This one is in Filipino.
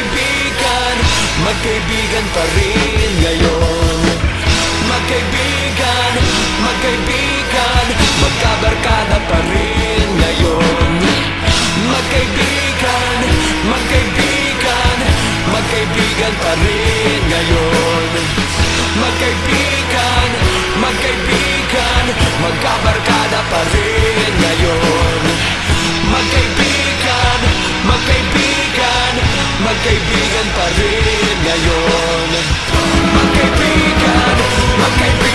magkaibigan, magkaibigan pa rin ngayon. Magkaibigan, magkaibigan, magkabarkada pa rin ngayon. Magkaibigan, magkaibigan, magkaibigan pa rin ngayon. Magkaibigan, magkaibigan, magkabarkada pa rin ngayon. Magkaibigan, magkaibigan, magkaibigan pa rin ngayon. Magkaibigan, magkaibigan,